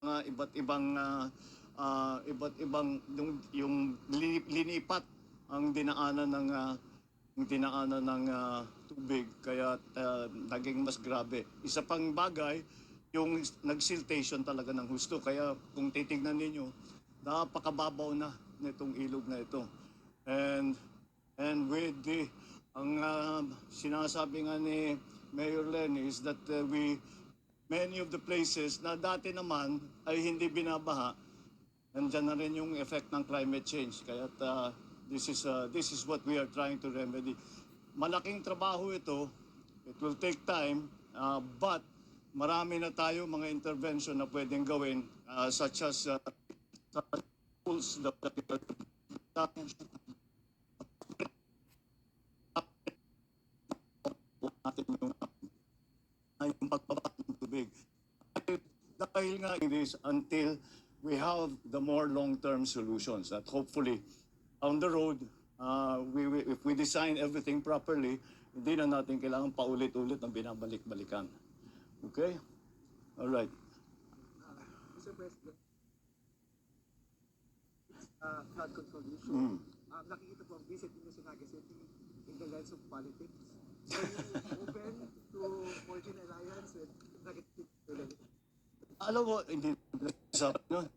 iba't ibang yung linipat ang dinaanan ng tubig kaya naging mas grabe. Isa pang bagay, yung nagsiltation talaga ng husto. Kaya kung titignan ninyo, napakababaw na nitong ilog na ito. And with the ang sinasabi nga ni Mayor Lenny is that many of the places na dati naman ay hindi binabaha, nandiyan na rin yung effect ng climate change. Kaya this is what we are trying to remedy. Malaking trabaho ito. It will take time, but marami na tayo mga intervention na pwedeng gawin, such as tools that natin yung pagbaba ng tubig. Dahil nga this until we have the more long-term solutions that hopefully on the road, if we design everything properly, hindi na natin kailangan paulit-ulit ng binabalik-balikan. Okay? All right. Mr. President, flood control issue. Nakikita po ang visit ninyo sa Naga City in the lens of politics. So you open to forging alliance with Naga City? Alam mo, hindi sa no?